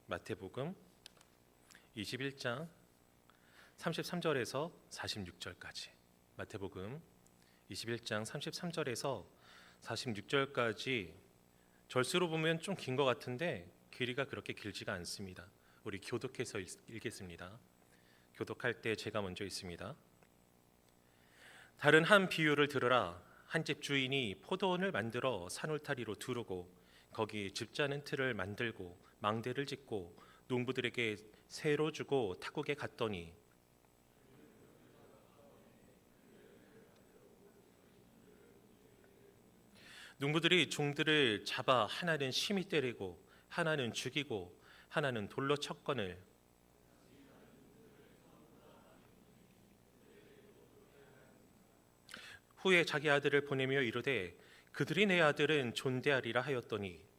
마태복음 21장 33절에서 46절까지. 마태복음 21장 33절에서 46절까지 절수로 보면 좀 긴 것 같은데 길이가 그렇게 길지가 않습니다. 우리 교독해서 읽겠습니다. 교독할 때 제가 먼저 읽습니다. 다른 한 비유를 들으라. 한 집 주인이 포도원을 만들어 산울타리로 두르고 거기 즙자는 틀을 만들고 망대를 짓고 농부들에게 새로 주고 타국에 갔더니 농부들이 종들을 잡아 하나는 심히 때리고 하나는 죽이고 하나는 돌로 쳤거늘 후에 자기 아들을 보내며 이르되 그들이 내 아들은 존대하리라 하였더니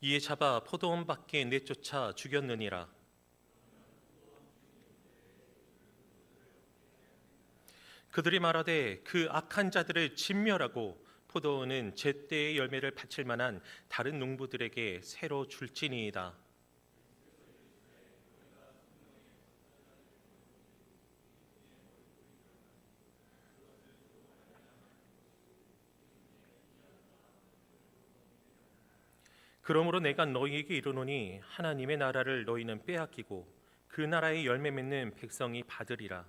이에 잡아 포도원 밖에 내쫓아 죽였느니라. 그들이 말하되 그 악한 자들을 진멸하고 포도원은 제때의 열매를 바칠 만한 다른 농부들에게 새로 줄지니이다. 그러므로 내가 너희에게 이르노니 하나님의 나라를 너희는 빼앗기고 그 나라의 열매 맺는 백성이 받으리라.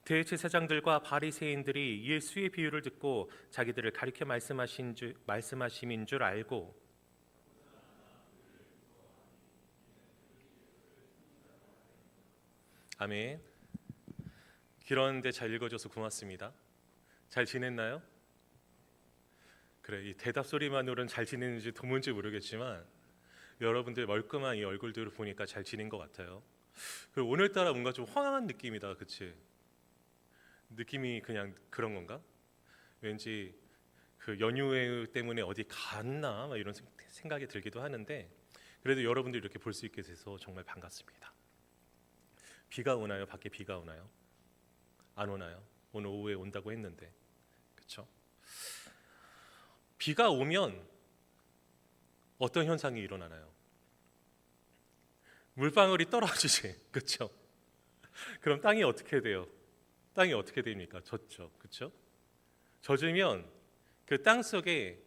대제사장들과 바리새인들이 예수의 비유를 듣고 자기들을 가리켜 말씀하심인 줄 알고 아멘. 길었는데 잘 읽어줘서 고맙습니다. 잘 지냈나요? 그래, 이 대답 소리만으로는 잘 지내는지 도무지 모르겠지만 여러분들 멀끔한 이 얼굴들을 보니까 잘 지낸 것 같아요. 그리고 오늘따라 뭔가 좀 황홀한 느낌이다, 그치? 느낌이 그냥 그런 건가? 왠지 그 연휴 때문에 어디 갔나 막 이런 생각이 들기도 하는데 그래도 여러분들 이렇게 볼 수 있게 돼서 정말 반갑습니다. 비가 오나요? 밖에 비가 오나요? 안 오나요? 오늘 오후에 온다고 했는데, 그렇죠? 비가 오면 어떤 현상이 일어나나요? 물방울이 떨어지지, 그렇죠? 그럼 땅이 어떻게 돼요? 땅이 어떻게 됩니까? 젖죠, 그렇죠? 젖으면 그 땅 속에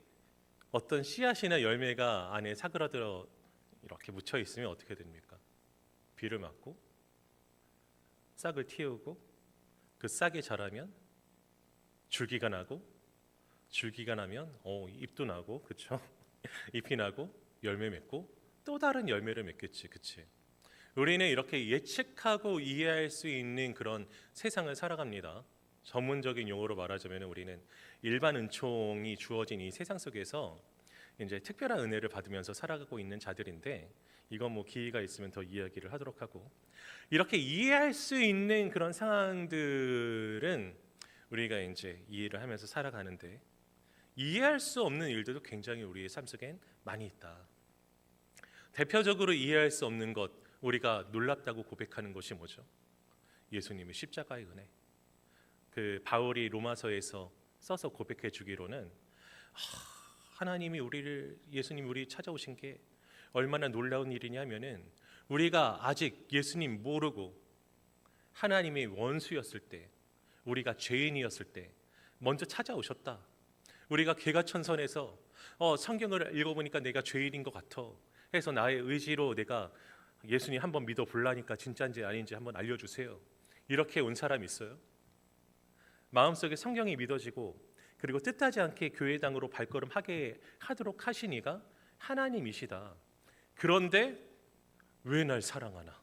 어떤 씨앗이나 열매가 안에 사그라들어 이렇게 묻혀 있으면 어떻게 됩니까? 비를 맞고 싹을 틔우고 그 싹이 자라면 줄기가 나고 줄기가 나면 잎도 나고 그렇죠? 잎이 나고 열매 맺고 또 다른 열매를 맺겠지, 그렇지? 우리는 이렇게 예측하고 이해할 수 있는 그런 세상을 살아갑니다. 전문적인 용어로 말하자면 우리는 일반 은총이 주어진 이 세상 속에서 이제 특별한 은혜를 받으면서 살아가고 있는 자들인데 이건 뭐 기회가 있으면 더 이야기를 하도록 하고 이렇게 이해할 수 있는 그런 상황들은 우리가 이제 이해를 하면서 살아가는데 이해할 수 없는 일들도 굉장히 우리의 삶 속엔 많이 있다. 대표적으로 이해할 수 없는 것 우리가 놀랍다고 고백하는 것이 뭐죠? 예수님의 십자가의 은혜. 그 바울이 로마서에서 써서 고백해 주기로는 하나님이 예수님 우리 찾아오신 게 얼마나 놀라운 일이냐면은 우리가 아직 예수님 모르고 하나님의 원수였을 때 우리가 죄인이었을 때 먼저 찾아오셨다. 우리가 개가천선에서 성경을 읽어보니까 내가 죄인인 것 같아 해서 나의 의지로 내가 예수님 한번 믿어보려니까 진짜인지 아닌지 한번 알려주세요. 이렇게 온 사람이 있어요? 마음속에 성경이 믿어지고 그리고 뜻하지 않게 교회당으로 발걸음하게 하도록 하신 이가 하나님이시다. 그런데 왜 날 사랑하나?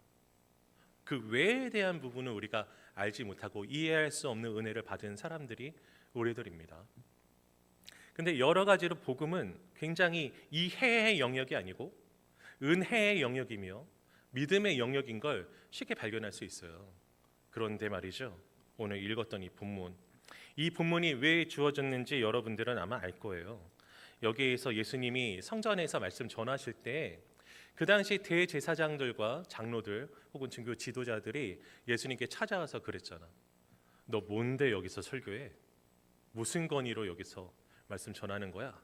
그 왜에 대한 부분은 우리가 알지 못하고 이해할 수 없는 은혜를 받은 사람들이 우리들입니다. 근데 여러 가지로 복음은 굉장히 이해의 영역이 아니고 은혜의 영역이며 믿음의 영역인 걸 쉽게 발견할 수 있어요. 그런데 말이죠. 오늘 읽었던 이 본문이 왜 주어졌는지 여러분들은 아마 알 거예요. 여기에서 예수님이 성전에서 말씀 전하실 때 그 당시 대제사장들과 장로들 혹은 증교 지도자들이 예수님께 찾아와서 그랬잖아. 너 뭔데 여기서 설교해? 무슨 권위로 여기서 말씀 전하는 거야?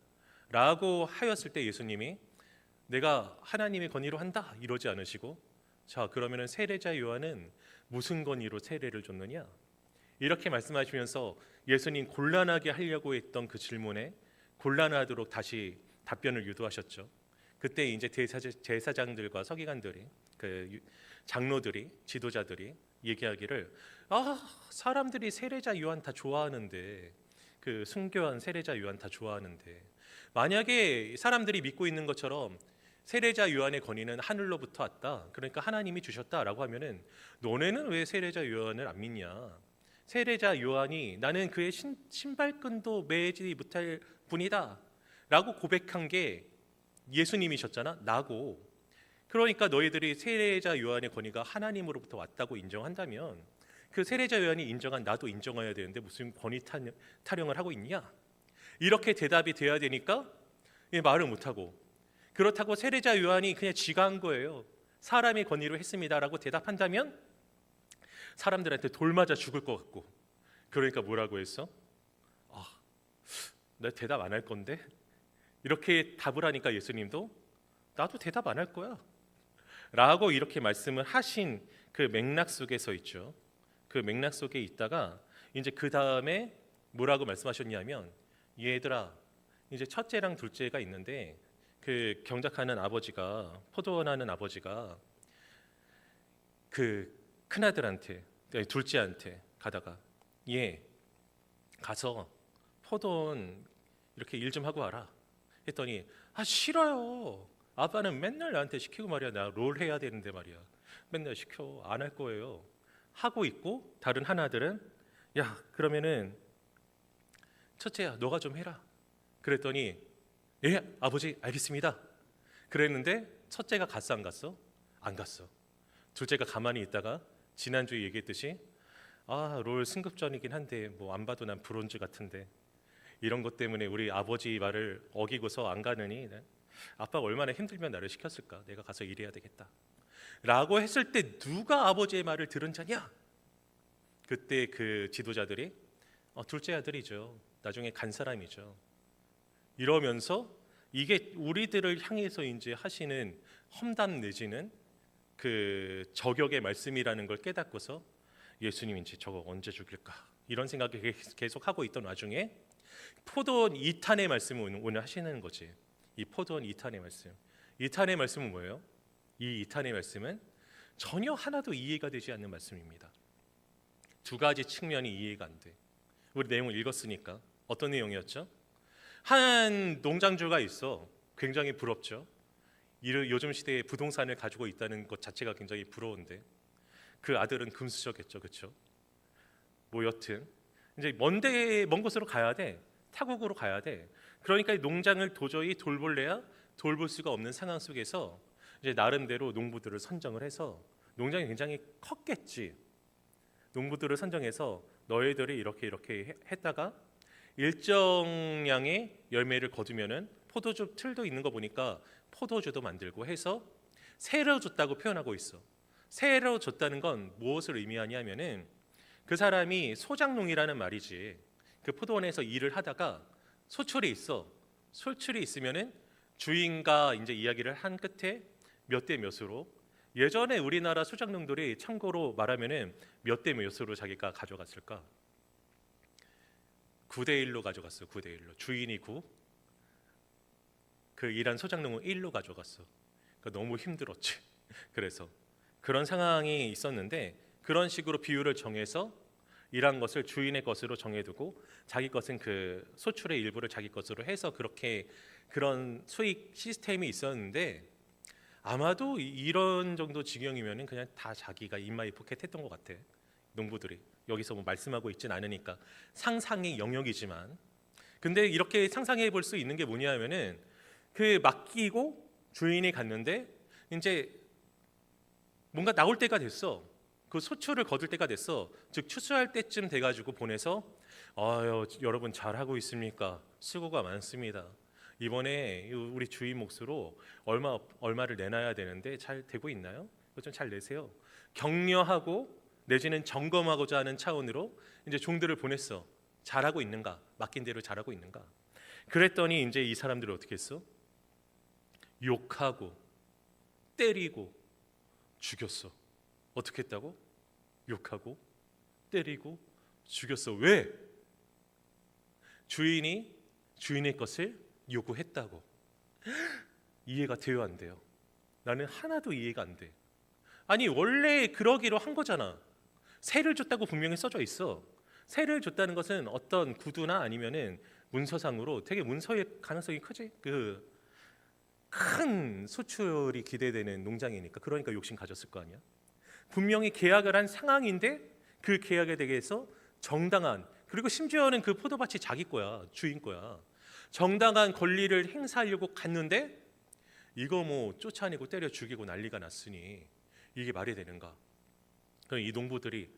라고 하였을 때 예수님이 내가 하나님의 권위로 한다 이러지 않으시고, 자 그러면은 세례자 요한은 무슨 권위로 세례를 줬느냐? 이렇게 말씀하시면서 예수님 곤란하게 하려고 했던 그 질문에 곤란하도록 다시 답변을 유도하셨죠. 그때 이제 제사장들과 서기관들이, 그 장로들이, 지도자들이 얘기하기를, 사람들이 세례자 요한 다 좋아하는데, 그 순교한 세례자 요한 다 좋아하는데, 만약에 사람들이 믿고 있는 것처럼 세례자 요한의 권위는 하늘로부터 왔다, 그러니까 하나님이 주셨다라고 하면은 너네는 왜 세례자 요한을 안 믿냐? 세례자 요한이 나는 그의 신발끈도 매지 못할 분이다 라고 고백한 게 예수님이셨잖아, 나고. 그러니까 너희들이 세례자 요한의 권위가 하나님으로부터 왔다고 인정한다면 그 세례자 요한이 인정한 나도 인정해야 되는데 무슨 권위 타령을 하고 있냐? 이렇게 대답이 돼야 되니까 말을 못하고, 그렇다고 세례자 요한이 그냥 지가 한 거예요, 사람의 권위로 했습니다라고 대답한다면 사람들한테 돌 맞아 죽을 것 같고, 그러니까 뭐라고 했어? 나 대답 안 할 건데? 이렇게 답을 하니까 예수님도 나도 대답 안 할 거야 라고 이렇게 말씀을 하신 그 맥락 속에 서 있죠. 그 맥락 속에 있다가 이제 그 다음에 뭐라고 말씀하셨냐면, 얘들아 이제 첫째랑 둘째가 있는데 그 경작하는 아버지가, 포도원하는 아버지가 그 큰아들한테, 둘째한테 가다가 얘 가서 포도원 이렇게 일 좀 하고 와라 했더니 싫어요, 아빠는 맨날 나한테 시키고 말이야, 나 롤 해야 되는데 말이야, 맨날 시켜, 안 할 거예요 하고 있고, 다른 하나들은 야 그러면은 첫째야 너가 좀 해라 그랬더니 예 아버지 알겠습니다 그랬는데 첫째가 갔어 안 갔어? 안 갔어. 둘째가 가만히 있다가 지난주에 얘기했듯이 롤 승급전이긴 한데 뭐 안 봐도 난 브론즈 같은데, 이런 것 때문에 우리 아버지 말을 어기고서 안 가느니 아빠가 얼마나 힘들면 나를 시켰을까, 내가 가서 일해야 되겠다 라고 했을 때 누가 아버지의 말을 들은 자냐? 그때 그 지도자들이 둘째 아들이죠, 나중에 간 사람이죠 이러면서 이게 우리들을 향해서 이제 하시는 험담 내지는 그 저격의 말씀이라는 걸 깨닫고서 예수님이 이제 저거 언제 죽일까 이런 생각을 계속 하고 있던 와중에 포도원 2탄의 말씀을 오늘 하시는 거지. 이 포도원 2탄의 말씀. 2탄의 말씀은 뭐예요? 이 2탄의 말씀은 전혀 하나도 이해가 되지 않는 말씀입니다. 두 가지 측면이 이해가 안 돼. 우리 내용을 읽었으니까. 어떤 내용이었죠? 한 농장주가 있어. 굉장히 부럽죠. 요즘 시대에 부동산을 가지고 있다는 것 자체가 굉장히 부러운데 그 아들은 금수저겠죠, 그렇죠? 뭐 여튼 이제 먼 곳으로 가야 돼. 타국으로 가야 돼. 그러니까 이 농장을 도저히 돌볼래야 돌볼 수가 없는 상황 속에서 이제 나름대로 농부들을 선정을 해서, 농장이 굉장히 컸겠지. 농부들을 선정해서 너희들이 이렇게 했다가 일정량의 열매를 거두면은 포도주 틀도 있는 거 보니까 포도주도 만들고 해서 세로 줬다고 표현하고 있어. 세로 줬다는 건 무엇을 의미하냐면은 그 사람이 소작농이라는 말이지. 그 포도원에서 일을 하다가 소출이 있어. 소출이 있으면은 주인과 이제 이야기를 한 끝에 몇 대 몇으로, 예전에 우리나라 소작농들이 참고로 말하면은 몇 대 몇으로 자기가 가져갔을까? 9대 1로 가져갔어. 9대 1로. 주인이 9, 그 일한 소작농은 1로 가져갔어. 그러니까 너무 힘들었지. 그래서 그런 상황이 있었는데 그런 식으로 비율을 정해서 일한 것을 주인의 것으로 정해두고 자기 것은 그 소출의 일부를 자기 것으로 해서 그렇게 그런 수익 시스템이 있었는데, 아마도 이런 정도 지경이면은 그냥 다 자기가 인마이 포켓했던 것 같아. 농부들이 여기서 뭐 말씀하고 있진 않으니까 상상의 영역이지만, 근데 이렇게 상상해 볼 수 있는 게 뭐냐면은 그 맡기고 주인이 갔는데 이제 뭔가 나올 때가 됐어. 그 소출을 거둘 때가 됐어. 즉 추수할 때쯤 돼가지고 보내서 여러분 잘하고 있습니까? 수고가 많습니다. 이번에 우리 주인 몫으로 얼마를 내놔야 되는데 잘 되고 있나요? 그거 좀 잘 내세요. 격려하고 내지는 점검하고자 하는 차원으로 이제 종들을 보냈어. 잘하고 있는가? 맡긴 대로 잘하고 있는가? 그랬더니 이제 이 사람들을 어떻게 했어? 욕하고 때리고 죽였어. 어떻게 했다고? 욕하고 때리고 죽였어. 왜? 주인이 주인의 것을 요구했다고. 이해가 돼요, 안 돼요? 나는 하나도 이해가 안 돼. 아니 원래 그러기로 한 거잖아. 세를 줬다고 분명히 써져 있어. 세를 줬다는 것은 어떤 구두나 아니면은 문서상으로 되게 문서의 가능성이 크지. 그 큰 수출이 기대되는 농장이니까. 그러니까 욕심 가졌을 거 아니야. 분명히 계약을 한 상황인데 그 계약에 대해서 정당한, 그리고 심지어는 그 포도밭이 자기 거야, 주인 거야. 정당한 권리를 행사하려고 갔는데 이거 뭐 쫓아내고 때려 죽이고 난리가 났으니 이게 말이 되는가? 그럼 이 농부들이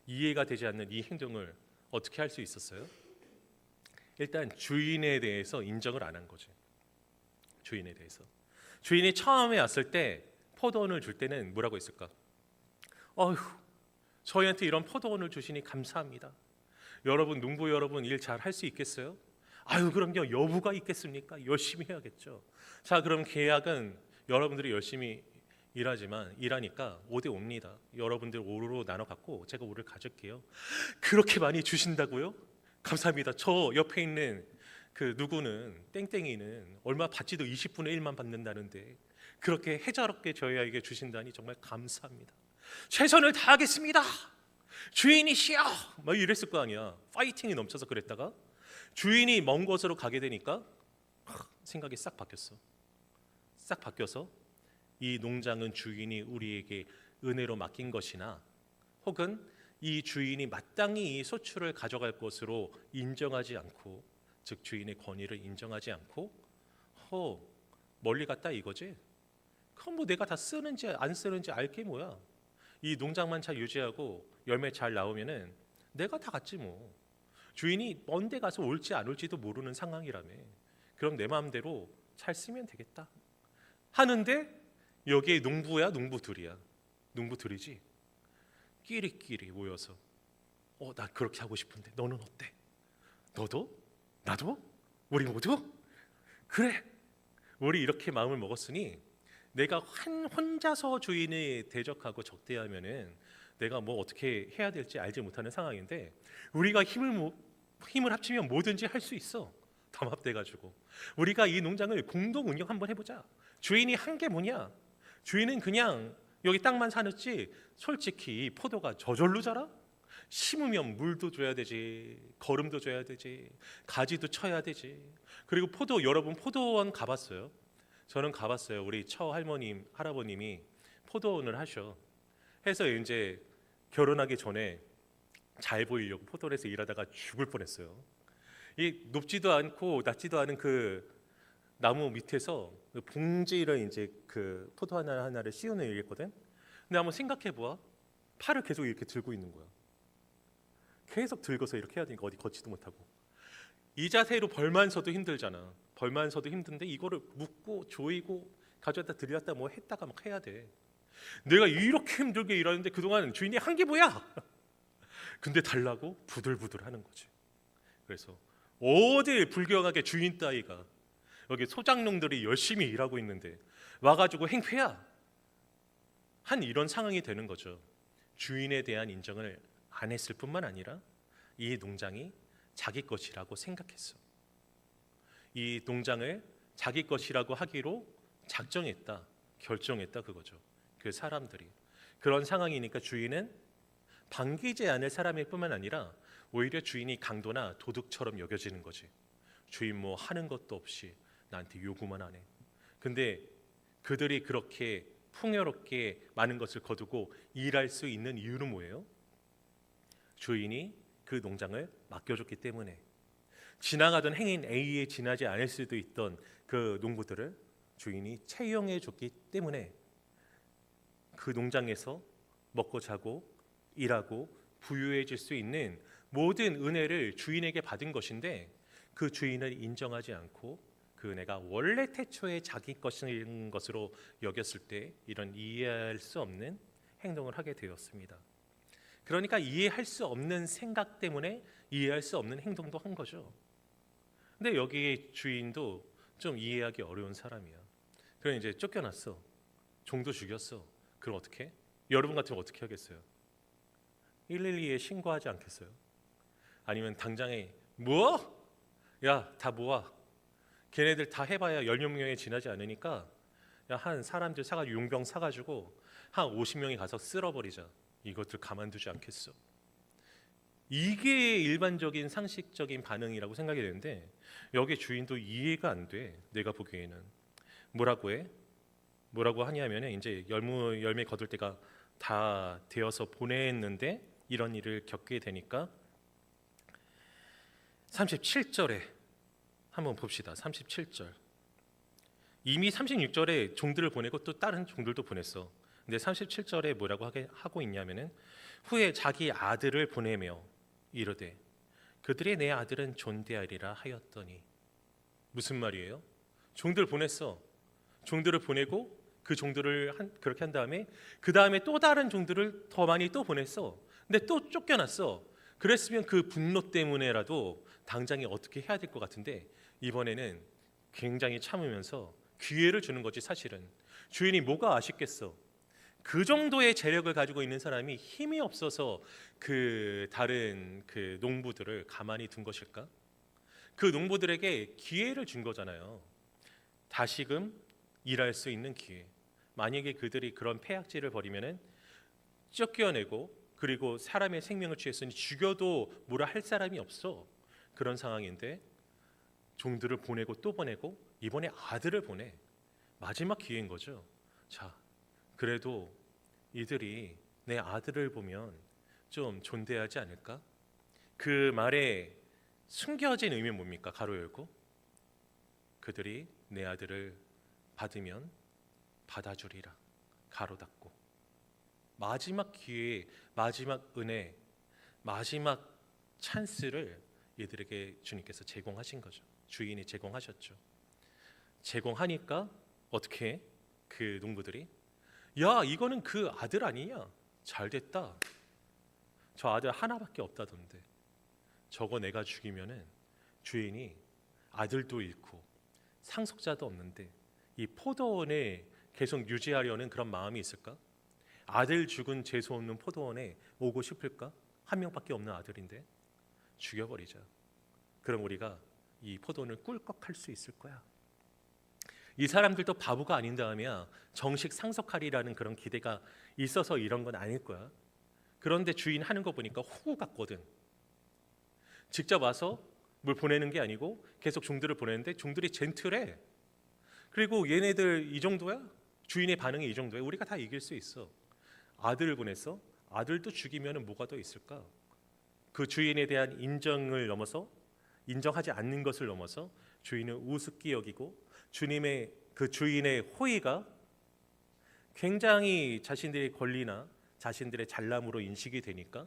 이해가 되지 않는 이 행동을 어떻게 할 수 있었어요? 일단 주인에 대해서 인정을 안 한 거지. 주인에 대해서. 주인이 처음에 왔을 때 포도원을 줄 때는 뭐라고 했을까? 어휴, 저희한테 이런 포도원을 주시니 감사합니다. 여러분, 농부 여러분 일 잘 할 수 있겠어요? 아유, 그럼요. 여부가 있겠습니까? 열심히 해야겠죠. 자, 그럼 계약은 여러분들이 열심히 일하니까 5대 5입니다. 여러분들 5로 나눠 갖고 제가 5를 가질게요. 그렇게 많이 주신다고요? 감사합니다. 저 옆에 있는 그 누구는 땡땡이는 얼마 받지도 20분의 1만 받는다는데 그렇게 해자롭게 저희에게 주신다니 정말 감사합니다. 최선을 다하겠습니다. 주인이시여, 막 이랬을 거 아니야. 파이팅이 넘쳐서 그랬다가 주인이 먼 곳으로 가게 되니까 생각이 싹 바뀌었어. 싹 바뀌어서 이 농장은 주인이 우리에게 은혜로 맡긴 것이나 혹은 이 주인이 마땅히 이 소출을 가져갈 것으로 인정하지 않고, 즉 주인의 권위를 인정하지 않고 멀리 갔다 이거지. 그럼 뭐 내가 다 쓰는지 안 쓰는지 알게 뭐야. 이 농장만 잘 유지하고 열매 잘 나오면은 내가 다 갔지 뭐. 주인이 먼 데 가서 올지 안 올지도 모르는 상황이라며. 그럼 내 마음대로 잘 쓰면 되겠다 하는데 여기에 농부야, 농부들이야. 농부들이지. 끼리끼리 모여서 나 그렇게 하고 싶은데 너는 어때? 너도? 나도? 우리 모두? 그래. 우리 이렇게 마음을 먹었으니 내가 혼자서 주인을 대적하고 적대하면은 내가 뭐 어떻게 해야 될지 알지 못하는 상황인데 우리가 힘을 합치면 뭐든지 할 수 있어. 담합돼가지고 우리가 이 농장을 공동 운영 한번 해보자. 주인이 한 게 뭐냐? 주인은 그냥 여기 땅만 사는지 솔직히 이 포도가 저절로 자라? 심으면 물도 줘야 되지, 거름도 줘야 되지, 가지도 쳐야 되지. 그리고 여러분 포도원 가봤어요? 저는 가봤어요. 우리 처할머님, 할아버님이 포도원을 하셔. 해서 이제 결혼하기 전에 잘 보이려고 포도원에서 일하다가 죽을 뻔했어요. 이 높지도 않고 낮지도 않은 그 나무 밑에서 봉지를 이제 그 포도 하나를 씌우는 일이거든. 근데 한번 생각해 보아. 팔을 계속 이렇게 들고 있는 거야. 계속 들고서 이렇게 해야 되니까 어디 걷지도 못하고. 이 자세로 벌만 서도 힘들잖아. 벌만 서도 힘든데 이거를 묶고 조이고 가져다 들여다 뭐 했다가 막 해야 돼. 내가 이렇게 힘들게 일하는데 그동안 주인이 한 게 뭐야? 근데 달라고 부들부들 하는 거지. 그래서 어디 불경하게 주인 따위가 여기 소장농들이 열심히 일하고 있는데 와가지고 행패야 한 이런 상황이 되는 거죠. 주인에 대한 인정을 안 했을 뿐만 아니라 이 농장이 자기 것이라고 생각했어. 이 농장을 자기 것이라고 하기로 작정했다, 결정했다 그거죠. 그 사람들이 그런 상황이니까 주인은 반기지 않을 사람일 뿐만 아니라 오히려 주인이 강도나 도둑처럼 여겨지는 거지. 주인 뭐 하는 것도 없이 나한테 요구만 하네. 근데 그들이 그렇게 풍요롭게 많은 것을 거두고 일할 수 있는 이유는 뭐예요? 주인이 그 농장을 맡겨줬기 때문에. 지나가던 행인 A에 지나지 않을 수도 있던 그 농부들을 주인이 채용해 줬기 때문에 그 농장에서 먹고 자고 일하고 부유해질 수 있는 모든 은혜를 주인에게 받은 것인데 그 주인을 인정하지 않고 그 은혜가 원래 태초에 자기 것인 것으로 여겼을 때 이런 이해할 수 없는 행동을 하게 되었습니다. 그러니까 이해할 수 없는 생각 때문에 이해할 수 없는 행동도 한 거죠. 근데 여기 주인도 좀 이해하기 어려운 사람이야. 그래 이제 쫓겨났어. 종도 죽였어. 그럼 어떻게? 여러분 같으면 어떻게 하겠어요? 112에 신고하지 않겠어요? 아니면 당장에 뭐? 야, 다 모아. 걔네들 다 해봐야 10명에 지나지 않으니까 야, 한 사람들 사가지고 용병 사가지고 한 50명이 가서 쓸어버리자. 이것들 가만두지 않겠어. 이게 일반적인 상식적인 반응이라고 생각이 되는데 여기 주인도 이해가 안 돼. 내가 보기에는 뭐라고 해? 뭐라고 하냐면은 이제 열매 거둘 때가 다 되어서 보냈는데 이런 일을 겪게 되니까 37절에 한번 봅시다. 37절. 이미 36절에 종들을 보내고 또 다른 종들도 보냈어. 근데 37절에 뭐라고 하고 있냐면은 후에 자기 아들을 보내며 이르되 그들이 내 아들은 존대하리라 하였더니 무슨 말이에요? 종들 보냈어. 종들을 보내고 그 종들을 그렇게 한 다음에 그 다음에 또 다른 종들을 더 많이 또 보냈어. 근데 또 쫓겨났어. 그랬으면 그 분노 때문에라도 당장에 어떻게 해야 될 것 같은데 이번에는 굉장히 참으면서 기회를 주는 거지. 사실은 주인이 뭐가 아쉽겠어. 그 정도의 재력을 가지고 있는 사람이 힘이 없어서 그 다른 그 농부들을 가만히 둔 것일까? 그 농부들에게 기회를 준 거잖아요. 다시금 일할 수 있는 기회. 만약에 그들이 그런 폐악질을 벌이면은 쫓겨내고 그리고 사람의 생명을 취했으니 죽여도 뭐라 할 사람이 없어. 그런 상황인데 종들을 보내고 또 보내고 이번에 아들을 보내. 마지막 기회인 거죠. 자, 그래도 이들이 내 아들을 보면 좀 존대하지 않을까? 그 말에 숨겨진 의미는 뭡니까? 가로 열고 그들이 내 아들을 받으면 받아주리라. 가로 닫고 마지막 기회, 마지막 은혜, 마지막 찬스를 이들에게 주님께서 제공하신 거죠. 주인이 제공하셨죠. 제공하니까 어떻게 해? 그 농부들이 야 이거는 그 아들 아니냐? 잘됐다. 저 아들 하나밖에 없다던데 저거 내가 죽이면은 주인이 아들도 잃고 상속자도 없는데 이 포도원에 계속 유지하려는 그런 마음이 있을까? 아들 죽은 재수 없는 포도원에 오고 싶을까? 한 명밖에 없는 아들인데 죽여버리자. 그럼 우리가 이 포도원을 꿀꺽할 수 있을 거야. 이 사람들도 바보가 아닌 다음이야 정식 상속하리라는 그런 기대가 있어서 이런 건 아닐 거야. 그런데 주인 하는 거 보니까 호구 같거든. 직접 와서 뭘 보내는 게 아니고 계속 종들을 보내는데 종들이 젠틀해. 그리고 얘네들 이 정도야? 주인의 반응이 이 정도야? 우리가 다 이길 수 있어. 아들을 보냈어? 아들도 죽이면 뭐가 더 있을까? 그 주인에 대한 인정을 넘어서 인정하지 않는 것을 넘어서 주인을 우습게 여기고 주님의 그 주인의 호의가 굉장히 자신들의 권리나 자신들의 잘남으로 인식이 되니까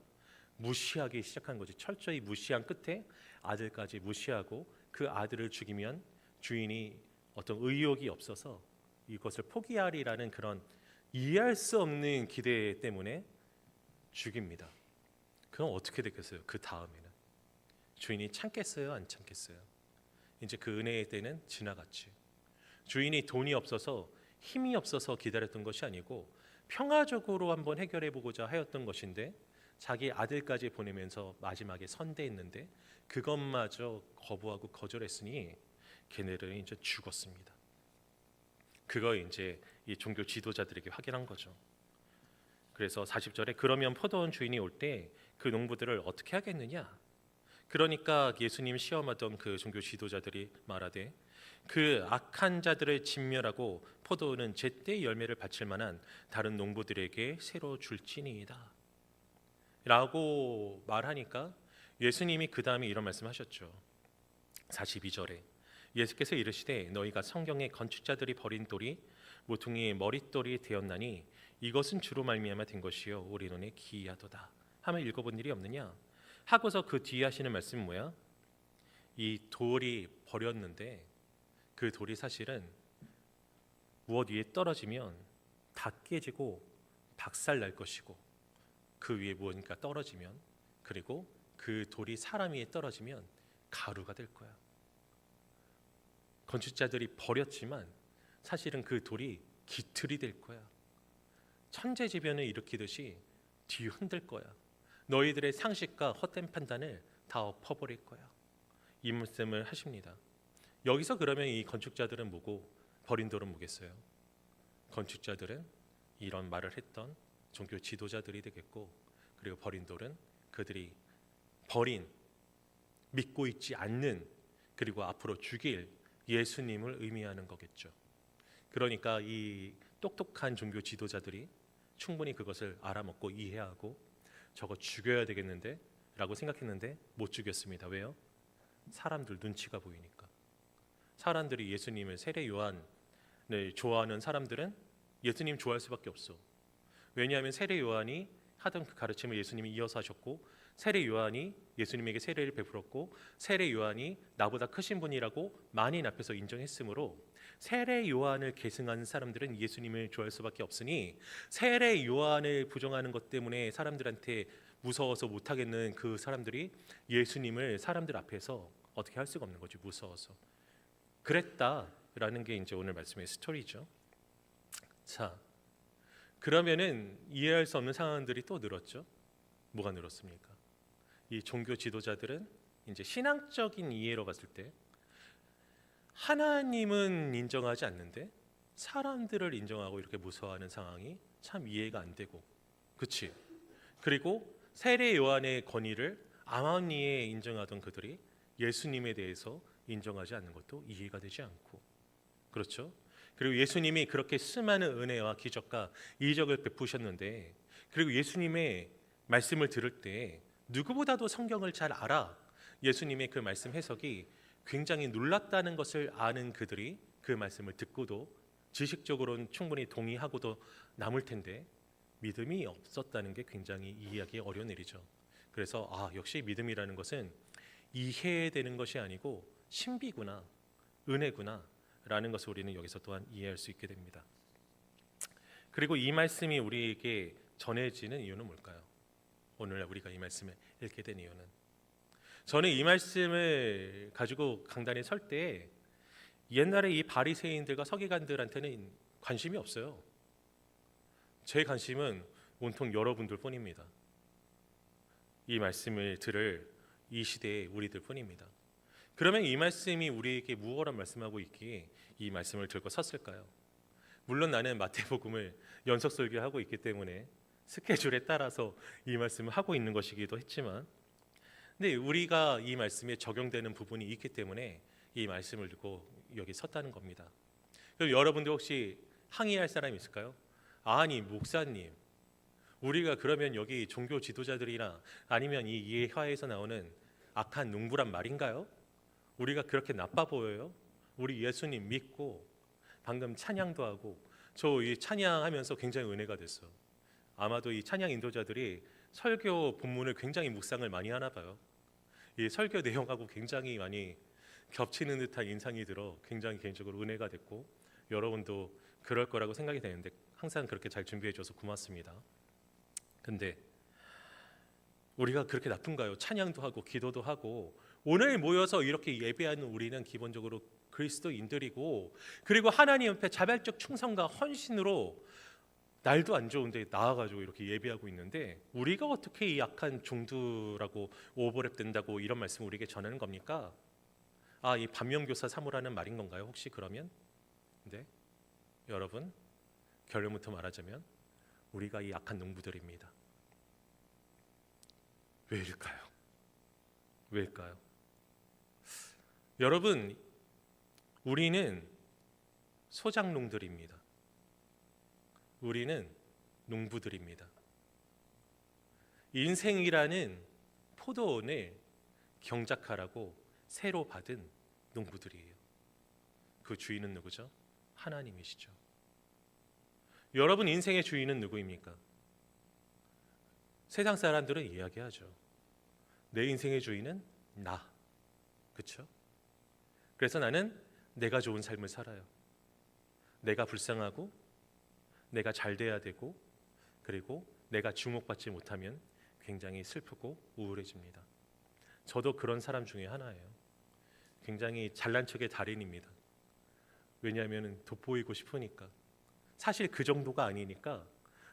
무시하기 시작한 거지. 철저히 무시한 끝에 아들까지 무시하고 그 아들을 죽이면 주인이 어떤 의욕이 없어서 이것을 포기하리라는 그런 이해할 수 없는 기대 때문에 죽입니다. 그럼 어떻게 됐겠어요? 그 다음에는 주인이 참겠어요? 안 참겠어요? 이제 그 은혜의 때는 지나갔지. 주인이 돈이 없어서 힘이 없어서 기다렸던 것이 아니고 평화적으로 한번 해결해 보고자 하였던 것인데 자기 아들까지 보내면서 마지막에 선대했는데 그것마저 거부하고 거절했으니 걔네들은 이제 죽었습니다. 그거 이제 이 종교 지도자들에게 확인한 거죠. 그래서 40절에 그러면 포도원 주인이 올 때 그 농부들을 어떻게 하겠느냐? 그러니까 예수님 시험하던 그 종교 지도자들이 말하되 그 악한 자들을 진멸하고 포도원은 제때 열매를 바칠 만한 다른 농부들에게 새로 줄지니이다 라고 말하니까 예수님이 그 다음에 이런 말씀하셨죠. 42절에 예수께서 이르시되 너희가 성경에 건축자들이 버린 돌이 모퉁이의 머릿돌이 되었나니 이것은 주로 말미암아 된 것이요 우리 눈에 기이하도다 하며 읽어본 일이 없느냐 하고서 그 뒤에 하시는 말씀은 뭐야? 이 돌이 버렸는데 그 돌이 사실은 무엇 위에 떨어지면 다 깨지고 박살 날 것이고, 그 위에 무언가 떨어지면, 그리고 그 돌이 사람 위에 떨어지면 가루가 될 거야. 건축자들이 버렸지만 사실은 그 돌이 기틀이 될 거야. 천재지변을 일으키듯이 뒤흔들 거야. 너희들의 상식과 헛된 판단을 다 엎어버릴 거야. 이 말씀을 하십니다. 여기서 그러면 이 건축자들은 뭐고 버린 돌은 뭐겠어요? 건축자들은 이런 말을 했던 종교 지도자들이 되겠고, 그리고 버린 돌은 그들이 버린, 믿고 있지 않는, 그리고 앞으로 죽일 예수님을 의미하는 거겠죠. 그러니까 이 똑똑한 종교 지도자들이 충분히 그것을 알아먹고 이해하고 저거 죽여야 되겠는데 라고 생각했는데 못 죽였습니다. 왜요? 사람들 눈치가 보이니까. 사람들이 예수님을, 세례 요한을 좋아하는 사람들은 예수님 좋아할 수밖에 없어. 왜냐하면 세례 요한이 하던 그 가르침을 예수님이 이어서 하셨고, 세례 요한이 예수님에게 세례를 베풀었고, 세례 요한이 나보다 크신 분이라고 만인 앞에서 인정했으므로 세례 요한을 계승하는 사람들은 예수님을 좋아할 수밖에 없으니, 세례 요한을 부정하는 것 때문에 사람들한테 무서워서 못하겠는 그 사람들이 예수님을 사람들 앞에서 어떻게 할 수가 없는 거지, 무서워서. 그랬다라는 게 이제 오늘 말씀의 스토리죠. 자, 그러면은 이해할 수 없는 상황들이 또 늘었죠. 뭐가 늘었습니까? 이 종교 지도자들은 이제 신앙적인 이해로 봤을 때 하나님은 인정하지 않는데 사람들을 인정하고 이렇게 무서워하는 상황이 참 이해가 안 되고, 그치? 그리고 세례 요한의 권위를 암암리에 인정하던 그들이 예수님에 대해서 인정하지 않는 것도 이해가 되지 않고, 그렇죠? 그리고 예수님이 그렇게 수많은 은혜와 기적과 이적을 베푸셨는데, 그리고 예수님의 말씀을 들을 때 누구보다도 성경을 잘 알아 예수님의 그 말씀 해석이 굉장히 놀랍다는 것을 아는 그들이 그 말씀을 듣고도 지식적으로는 충분히 동의하고도 남을 텐데 믿음이 없었다는 게 굉장히 이해하기 어려운 일이죠. 그래서 역시 믿음이라는 것은 이해되는 것이 아니고 신비구나, 은혜구나 라는 것을 우리는 여기서 또한 이해할 수 있게 됩니다. 그리고 이 말씀이 우리에게 전해지는 이유는 뭘까요? 오늘 우리가 이 말씀을 읽게 된 이유는, 저는 이 말씀을 가지고 강단에 설 때 옛날에 이 바리새인들과 서기관들한테는 관심이 없어요. 제 관심은 온통 여러분들 뿐입니다. 이 말씀을 들을 이 시대의 우리들 뿐입니다. 그러면 이 말씀이 우리에게 무엇을 말씀하고 있기에 이 말씀을 들고 섰을까요? 물론 나는 마태복음을 연속 설교하고 있기 때문에 스케줄에 따라서 이 말씀을 하고 있는 것이기도 했지만, 근데 우리가 이 말씀에 적용되는 부분이 있기 때문에 이 말씀을 들고 여기 섰다는 겁니다. 그럼 여러분들 혹시 항의할 사람이 있을까요? 아니 목사님, 우리가 그러면 여기 종교 지도자들이나 아니면 이 예화에서 나오는 악한 농부란 말인가요? 우리가 그렇게 나빠 보여요? 우리 예수님 믿고 방금 찬양도 하고, 저 이 찬양하면서 굉장히 은혜가 됐어. 아마도 이 찬양 인도자들이 설교 본문을 굉장히 묵상을 많이 하나 봐요. 이 설교 내용하고 굉장히 많이 겹치는 듯한 인상이 들어 굉장히 개인적으로 은혜가 됐고, 여러분도 그럴 거라고 생각이 되는데 항상 그렇게 잘 준비해줘서 고맙습니다. 근데 우리가 그렇게 나쁜가요? 찬양도 하고 기도도 하고 오늘 모여서 이렇게 예배하는 우리는 기본적으로 그리스도인들이고, 그리고 하나님 앞에 자발적 충성과 헌신으로 날도 안 좋은데 나와가지고 이렇게 예배하고 있는데, 우리가 어떻게 이 약한 종두라고 오버랩 된다고 이런 말씀을 우리에게 전하는 겁니까? 이 반면교사 삼으라는 말인 건가요? 혹시 그러면? 네, 여러분, 결론부터 말하자면 우리가 이 약한 농부들입니다. 왜일까요? 왜일까요? 여러분, 우리는 소작농들입니다. 우리는 농부들입니다. 인생이라는 포도원을 경작하라고 새로 받은 농부들이에요. 그 주인은 누구죠? 하나님이시죠. 여러분 인생의 주인은 누구입니까? 세상 사람들은 이야기하죠. 내 인생의 주인은 나. 그렇죠? 그래서 나는 내가 좋은 삶을 살아요. 내가 불쌍하고 내가 잘 돼야 되고 그리고 내가 주목받지 못하면 굉장히 슬프고 우울해집니다. 저도 그런 사람 중에 하나예요. 굉장히 잘난 척의 달인입니다. 왜냐하면 돋보이고 싶으니까. 사실 그 정도가 아니니까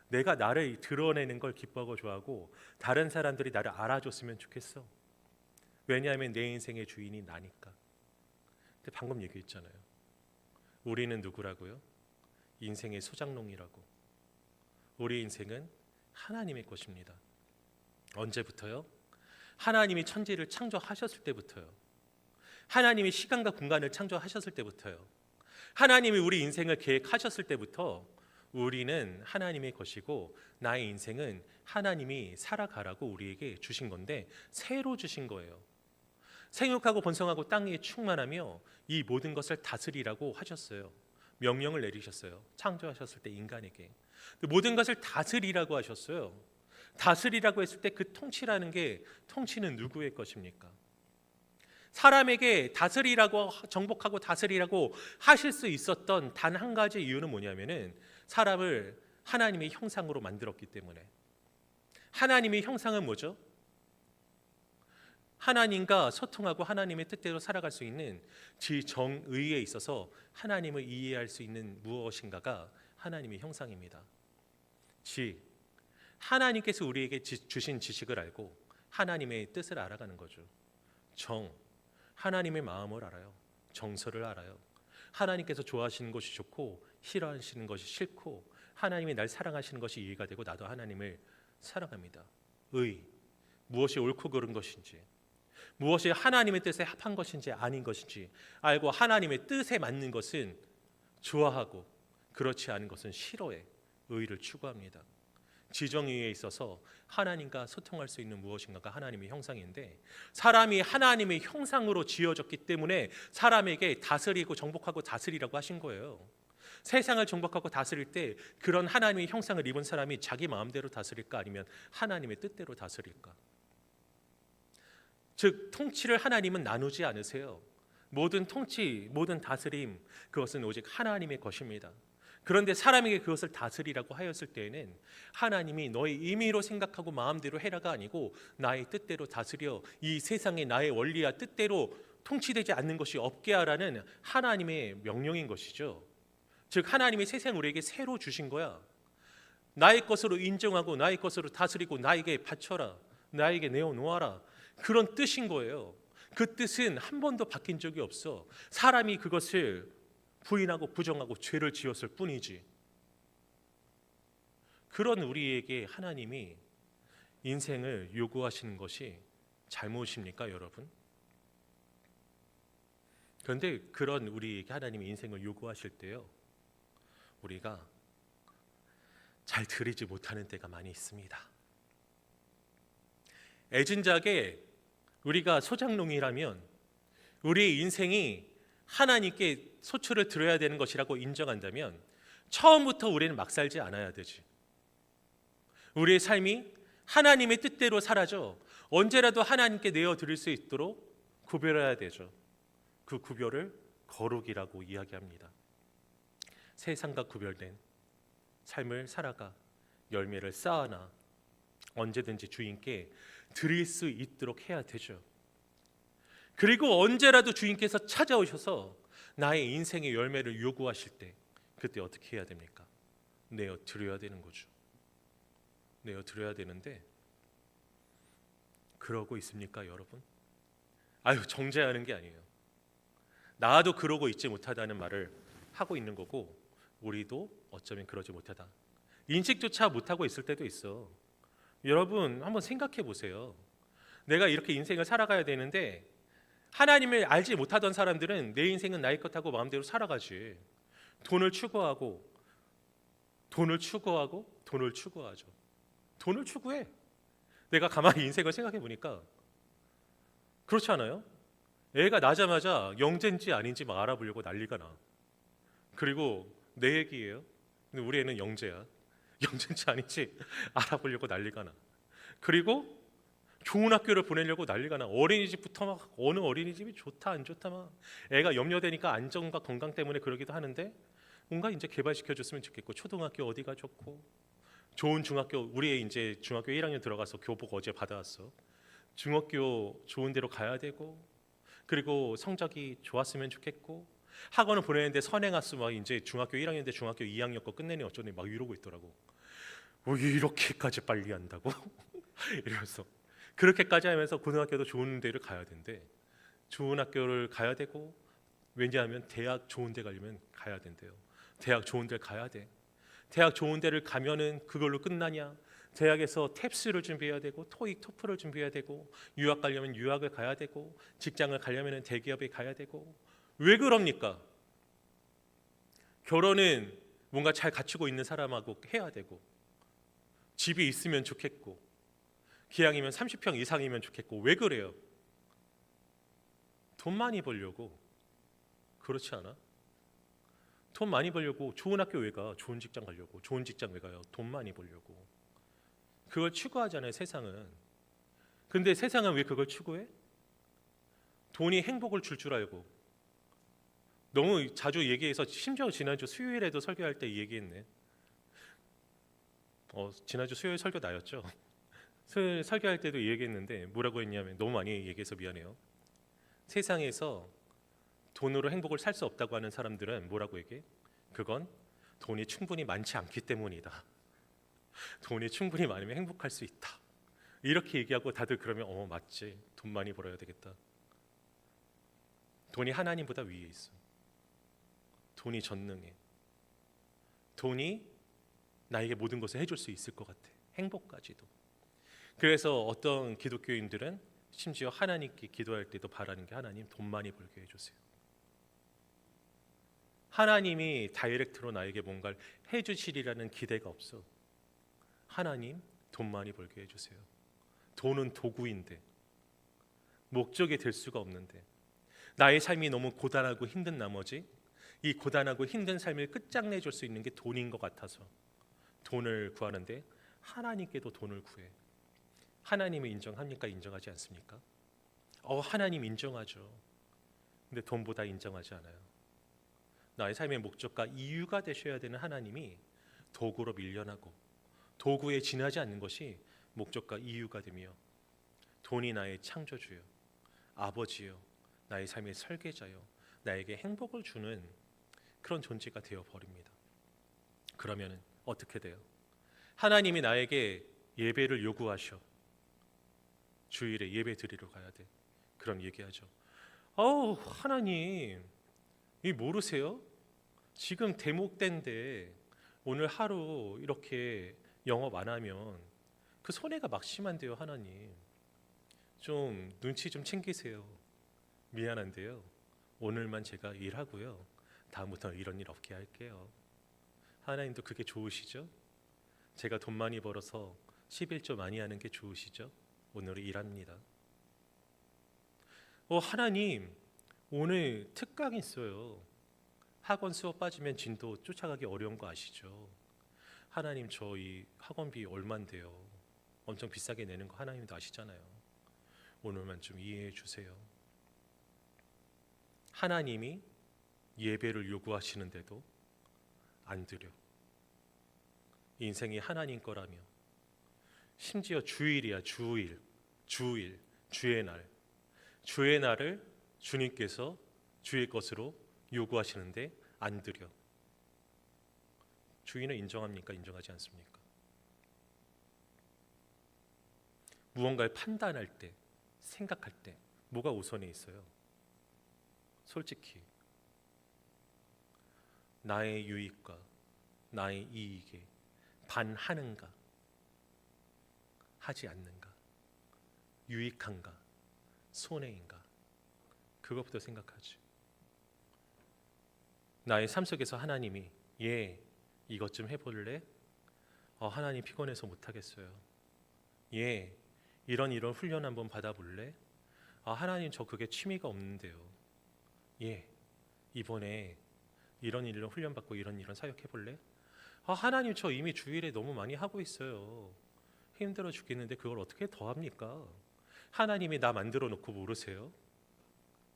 내가 나를 드러내는 걸 기뻐하고 좋아하고 다른 사람들이 나를 알아줬으면 좋겠어. 왜냐하면 내 인생의 주인이 나니까. 근데 방금 얘기했잖아요. 우리는 누구라고요? 인생의 소장농이라고. 우리 인생은 하나님의 것입니다. 언제부터요? 하나님이 천지를 창조하셨을 때부터요. 하나님이 시간과 공간을 창조하셨을 때부터요. 하나님이 우리 인생을 계획하셨을 때부터 우리는 하나님의 것이고 나의 인생은 하나님이 살아가라고 우리에게 주신 건데 새로 주신 거예요. 생육하고 번성하고 땅 위에 충만하며 이 모든 것을 다스리라고 하셨어요. 명령을 내리셨어요. 창조하셨을 때 인간에게 모든 것을 다스리라고 하셨어요. 다스리라고 했을 때 그 통치라는 게 통치는 누구의 것입니까? 사람에게 다스리라고 정복하고 다스리라고 하실 수 있었던 단 한 가지 이유는 뭐냐면은 사람을 하나님의 형상으로 만들었기 때문에. 하나님의 형상은 뭐죠? 하나님과 소통하고 하나님의 뜻대로 살아갈 수 있는 지정의에 있어서 하나님을 이해할 수 있는 무엇인가가 하나님의 형상입니다. 하나님께서 우리에게 주신 지식을 알고 하나님의 뜻을 알아가는 거죠. 하나님의 마음을 알아요. 정서를 알아요. 하나님께서 좋아하시는 것이 좋고 싫어하시는 것이 싫고 하나님이 날 사랑하시는 것이 이해가 되고 나도 하나님을 사랑합니다. 무엇이 옳고 그른 것인지, 무엇이 하나님의 뜻에 합한 것인지 아닌 것인지 알고 하나님의 뜻에 맞는 것은 좋아하고 그렇지 않은 것은 싫어해 의를 추구합니다. 지정의에 있어서 하나님과 소통할 수 있는 무엇인가가 하나님의 형상인데 사람이 하나님의 형상으로 지어졌기 때문에 사람에게 다스리고 정복하고 다스리라고 하신 거예요. 세상을 정복하고 다스릴 때 그런 하나님의 형상을 입은 사람이 자기 마음대로 다스릴까 아니면 하나님의 뜻대로 다스릴까? 즉 통치를 하나님은 나누지 않으세요. 모든 통치, 모든 다스림 그것은 오직 하나님의 것입니다. 그런데 사람에게 그것을 다스리라고 하였을 때에는 하나님이 너의 임의로 생각하고 마음대로 해라가 아니고 나의 뜻대로 다스려 이 세상에 나의 원리와 뜻대로 통치되지 않는 것이 없게 하라는 하나님의 명령인 것이죠. 즉 하나님이 세상 우리에게 새로 주신 거야. 나의 것으로 인정하고 나의 것으로 다스리고 나에게 바쳐라. 나에게 내어놓아라. 그런 뜻인 거예요. 그 뜻은 한 번도 바뀐 적이 없어. 사람이 그것을 부인하고 부정하고 죄를 지었을 뿐이지. 그런 우리에게 하나님이 인생을 요구하시는 것이 잘못입니까, 여러분? 그런데 그런 우리에게 하나님이 인생을 요구하실 때요, 우리가 잘 들이지 못하는 때가 많이 있습니다. 애진작에 우리가 소장농이라면 우리의 인생이 하나님께 소출을 들어야 되는 것이라고 인정한다면 처음부터 우리는 막 살지 않아야 되지. 우리의 삶이 하나님의 뜻대로 살아져 언제라도 하나님께 내어드릴 수 있도록 구별해야 되죠. 그 구별을 거룩이라고 이야기합니다. 세상과 구별된 삶을 살아가 열매를 쌓아나 언제든지 주인께 드릴 수 있도록 해야 되죠. 그리고 언제라도 주인께서 찾아오셔서 나의 인생의 열매를 요구하실 때 그때 어떻게 해야 됩니까? 내어 드려야 되는 거죠. 내어 드려야 되는데 그러고 있습니까, 여러분? 정죄하는 게 아니에요. 나도 그러고 있지 못하다는 말을 하고 있는 거고 우리도 어쩌면 그러지 못하다. 인식조차 못하고 있을 때도 있어. 여러분 한번 생각해 보세요. 내가 이렇게 인생을 살아가야 되는데 하나님을 알지 못하던 사람들은 내 인생은 나의 것하고 마음대로 살아가지. 돈을 추구하고 돈을 추구하죠. 돈을 추구해. 내가 가만히 인생을 생각해 보니까 그렇지 않아요? 애가 나자마자 영재인지 아닌지 막 알아보려고 난리가 나. 그리고 내 얘기예요. 근데 우리 애는 영재야. 영재인지 아닌지 알아보려고 난리가 나. 그리고 좋은 학교를 보내려고 난리가 나. 어린이집부터 막 어느 어린이집이 좋다 안 좋다 막 애가 염려되니까 안전과 건강 때문에 그러기도 하는데 뭔가 이제 개발시켜 줬으면 좋겠고 초등학교 어디가 좋고 좋은 중학교 우리 이제 중학교 1학년 들어가서 교복 어제 받아왔어. 중학교 좋은 데로 가야 되고 그리고 성적이 좋았으면 좋겠고 학원을 보내는데 선행학습 막 이제 중학교 1학년 때 중학교 2학년 거 끝내니 어쩌니 막 이러고 있더라고. 이렇게까지 빨리 한다고? 이러면서 그렇게까지 하면서 고등학교도 좋은 데를 가야 된대. 좋은 학교를 가야 되고 왜냐하면 대학 좋은 데 가려면 가야 된대요. 대학 좋은 데 가야 돼. 대학 좋은 데를 가면은 그걸로 끝나냐? 대학에서 탭스를 준비해야 되고 토익, 토플을 준비해야 되고 유학 가려면 유학을 가야 되고 직장을 가려면 대기업에 가야 되고 왜 그럽니까? 결혼은 뭔가 잘 갖추고 있는 사람하고 해야 되고 집이 있으면 좋겠고 기왕이면 30평 이상이면 좋겠고 왜 그래요? 돈 많이 벌려고. 그렇지 않아? 돈 많이 벌려고 좋은 학교 왜 가? 좋은 직장 가려고. 좋은 직장 왜 가요? 돈 많이 벌려고. 그걸 추구하잖아요, 세상은. 근데 세상은 왜 그걸 추구해? 돈이 행복을 줄 줄 알고. 너무 자주 얘기해서 심지어 지난주 수요일에도 설교할 때 얘기했네. 지난주 수요일 설교 나였죠. 설교할 때도 얘기했는데 뭐라고 했냐면 너무 많이 얘기해서 미안해요. 세상에서 돈으로 행복을 살 수 없다고 하는 사람들은 뭐라고 얘기해? 그건 돈이 충분히 많지 않기 때문이다. 돈이 충분히 많으면 행복할 수 있다. 이렇게 얘기하고 다들 그러면 맞지. 돈 많이 벌어야 되겠다. 돈이 하나님보다 위에 있어. 돈이 전능해. 돈이 나에게 모든 것을 해줄 수 있을 것 같아. 행복까지도. 그래서 어떤 기독교인들은 심지어 하나님께 기도할 때도 바라는 게 하나님 돈 많이 벌게 해주세요. 하나님이 다이렉트로 나에게 뭔가를 해주시리라는 기대가 없어. 하나님 돈 많이 벌게 해주세요. 돈은 도구인데 목적이 될 수가 없는데 나의 삶이 너무 고단하고 힘든 나머지 이 고단하고 힘든 삶을 끝장내줄 수 있는 게 돈인 것 같아서 돈을 구하는데 하나님께도 돈을 구해. 하나님을 인정합니까? 인정하지 않습니까? 하나님 인정하죠. 근데 돈보다 인정하지 않아요. 나의 삶의 목적과 이유가 되셔야 되는 하나님이 도구로 밀려나고 도구에 지나지 않는 것이 목적과 이유가 되며 돈이 나의 창조주요, 아버지요, 나의 삶의 설계자요, 나에게 행복을 주는 그런 존재가 되어 버립니다. 그러면 어떻게 돼요? 하나님이 나에게 예배를 요구하셔. 주일에 예배 드리러 가야 돼. 그럼 얘기하죠. 하나님, 이 모르세요? 지금 대목 때인데 오늘 하루 이렇게 영업 안 하면 그 손해가 막심한데요, 하나님. 좀 눈치 좀 챙기세요. 미안한데요. 오늘만 제가 일하고요. 다음부터 이런 일 없게 할게요. 하나님도 그게 좋으시죠? 제가 돈 많이 벌어서 11조 많이 하는 게 좋으시죠? 오늘은 일합니다. 하나님, 오늘 특강 있어요. 학원 수업 빠지면 진도 쫓아가기 어려운 거 아시죠? 하나님, 저희 학원비 얼만데요? 엄청 비싸게 내는 거 하나님도 아시잖아요. 오늘만 좀 이해해 주세요. 하나님이 예배를 요구하시는데도 안 드려. 인생이 하나님 거라며 심지어 주일이야. 주일, 주의 날. 주의 날을 주님께서 주의 것으로 요구하시는데 안 드려. 주인은 인정합니까? 인정하지 않습니까? 무언가를 판단할 때, 생각할 때 뭐가 우선에 있어요? 솔직히 나의 유익과 나의 이익에 반하는가, 하지 않는가, 유익한가, 손해인가, 그것부터 생각하지. 나의 삶 속에서 하나님이 이것 좀 해볼래? 하나님 피곤해서 못하겠어요. 이런 훈련 한번 받아볼래? 하나님 저 그게 취미가 없는데요. 이번에 이런 훈련 받고 이런 사역해볼래? 하나님 저 이미 주일에 너무 많이 하고 있어요. 힘들어 죽겠는데 그걸 어떻게 더 합니까? 하나님이 나 만들어 놓고 모르세요?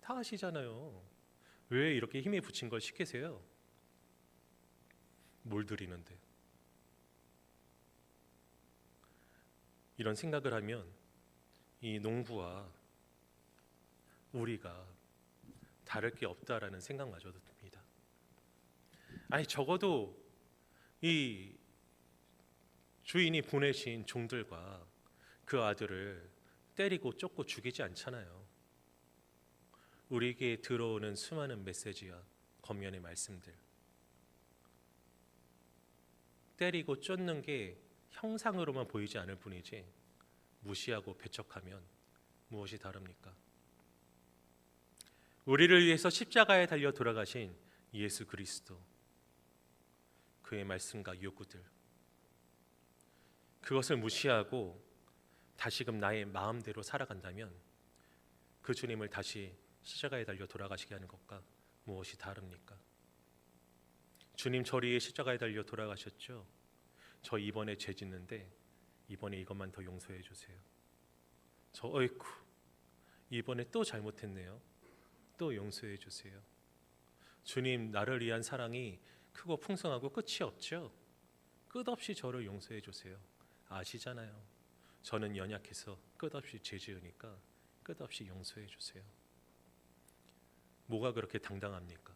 다 아시잖아요. 왜 이렇게 힘에 부친 걸 시키세요? 뭘 드리는데? 이런 생각을 하면 이 농부와 우리가 다를 게 없다라는 생각마저도 듭니다. 아니 적어도 이 주인이 보내신 종들과 그 아들을 때리고 쫓고 죽이지 않잖아요. 우리에게 들어오는 수많은 메시지와 겉면의 말씀들, 때리고 쫓는 게 형상으로만 보이지 않을 뿐이지 무시하고 배척하면 무엇이 다릅니까? 우리를 위해서 십자가에 달려 돌아가신 예수 그리스도, 그의 말씀과 요구들, 그것을 무시하고 다시금 나의 마음대로 살아간다면 그 주님을 다시 십자가에 달려 돌아가시게 하는 것과 무엇이 다릅니까? 주님 저를 위해 십자가에 달려 돌아가셨죠. 저 이번에 죄 짓는데 이번에 이것만 더 용서해 주세요. 저 어이쿠 이번에 또 잘못했네요. 또 용서해 주세요. 주님 나를 위한 사랑이 크고 풍성하고 끝이 없죠. 끝없이 저를 용서해 주세요. 아시잖아요. 저는 연약해서 끝없이 죄 지으니까 끝없이 용서해 주세요. 뭐가 그렇게 당당합니까?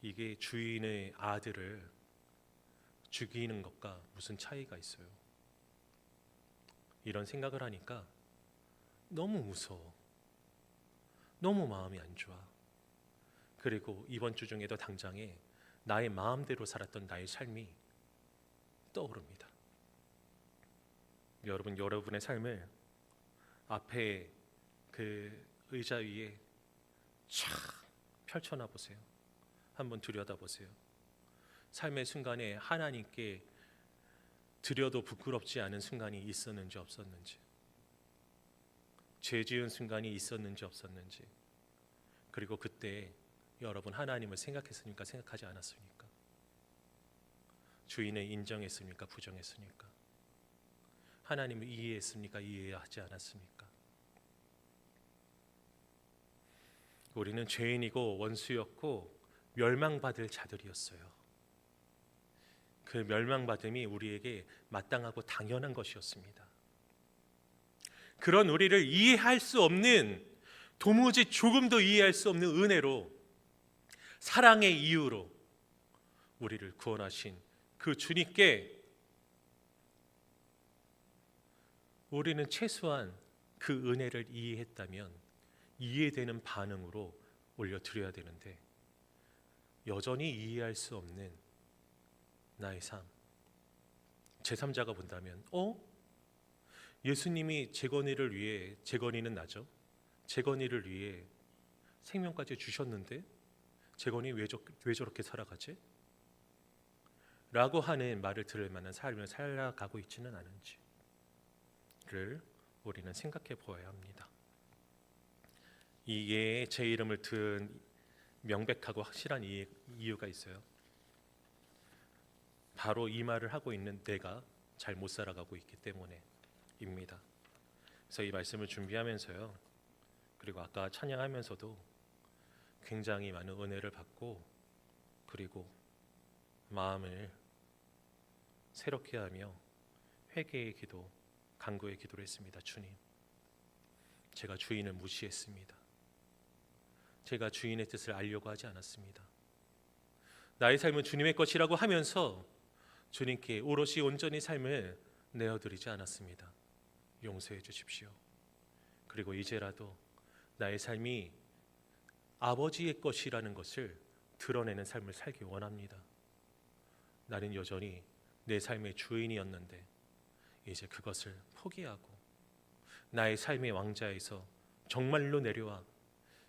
이게 주인의 아들을 죽이는 것과 무슨 차이가 있어요? 이런 생각을 하니까 너무 무서워. 너무 마음이 안 좋아. 그리고 이번 주 중에도 당장에 나의 마음대로 살았던 나의 삶이 떠오릅니다. 여러분, 여러분의 삶을 앞에 그 의자 위에 쫙 펼쳐놔 보세요. 한번 들여다보세요. 삶의 순간에 하나님께 드려도 부끄럽지 않은 순간이 있었는지 없었는지, 죄 지은 순간이 있었는지 없었는지, 그리고 그때 여러분 하나님을 생각했습니까? 생각하지 않았습니까? 주인을 인정했습니까? 부정했습니까? 하나님을 이해했습니까? 이해하지 않았습니까? 우리는 죄인이고 원수였고 멸망받을 자들이었어요. 그 멸망받음이 우리에게 마땅하고 당연한 것이었습니다. 그런 우리를 이해할 수 없는, 도무지 조금도 이해할 수 없는 은혜로, 사랑의 이유로 우리를 구원하신 그 주님께 우리는 최소한 그 은혜를 이해했다면 이해되는 반응으로 올려드려야 되는데, 여전히 이해할 수 없는 나의 삶, 제3자가 본다면 예수님이 재건이를 위해, 재건이는 나죠, 재건이를 위해 생명까지 주셨는데 재건이 왜 저렇게 살아가지? 라고 하는 말을 들을 만한 삶을 살아가고 있지는 않은지를 우리는 생각해 보아야 합니다. 이게 제 이름을 든 명백하고 확실한 이유가 있어요. 바로 이 말을 하고 있는 내가 잘 못 살아가고 있기 때문에입니다. 그래서 이 말씀을 준비하면서요, 그리고 아까 찬양하면서도 굉장히 많은 은혜를 받고, 그리고 마음을 새롭게 하며 회개의 기도, 간구의 기도를 했습니다. 주님, 제가 주인을 무시했습니다. 제가 주인의 뜻을 알려고 하지 않았습니다. 나의 삶은 주님의 것이라고 하면서 주님께 오롯이 온전히 삶을 내어드리지 않았습니다. 용서해 주십시오. 그리고 이제라도 나의 삶이 아버지의 것이라는 것을 드러내는 삶을 살기 원합니다. 나는 여전히 내 삶의 주인이었는데 이제 그것을 포기하고 나의 삶의 왕자에서 정말로 내려와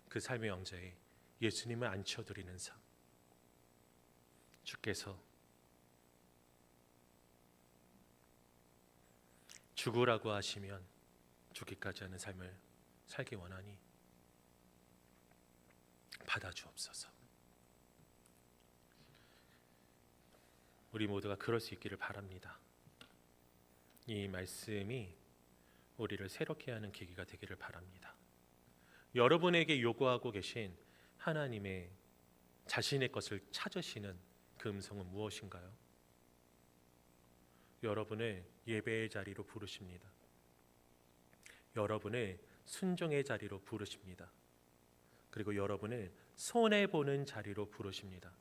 그 삶의 왕자에 예수님을 앉혀드리는 삶, 주께서 죽으라고 하시면 죽기까지 하는 삶을 살기 원하니 받아주옵소서. 우리 모두가 그럴 수 있기를 바랍니다. 이 말씀이 우리를 새롭게 하는 계기가 되기를 바랍니다. 여러분에게 요구하고 계신 하나님의 자신의 것을 찾으시는 그 음성은 무엇인가요? 여러분을 예배의 자리로 부르십니다. 여러분을 순종의 자리로 부르십니다. 그리고 여러분을 손해보는 자리로 부르십니다.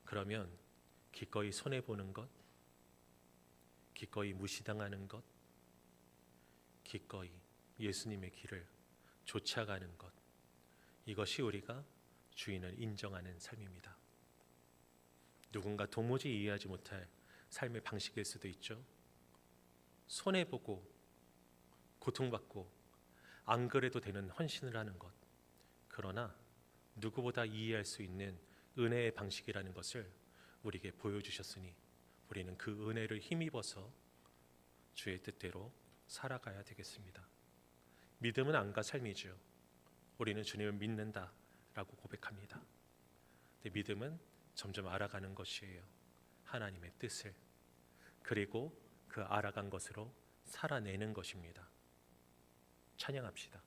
그러면 기꺼이 손해보는 것, 기꺼이 무시당하는 것, 기꺼이 예수님의 길을 쫓아가는 것, 이것이 우리가 주인을 인정하는 삶입니다. 누군가 도무지 이해하지 못할 삶의 방식일 수도 있죠. 손해보고 고통받고 안 그래도 되는 헌신을 하는 것, 그러나 누구보다 이해할 수 있는 은혜의 방식이라는 것을 우리에게 보여주셨으니 우리는 그 은혜를 힘입어서 주의 뜻대로 살아가야 되겠습니다. 믿음은 안과 삶이죠. 우리는 주님을 믿는다라고 고백합니다. 근데 믿음은 점점 알아가는 것이에요. 하나님의 뜻을. 그리고 그 알아간 것으로 살아내는 것입니다. 찬양합시다.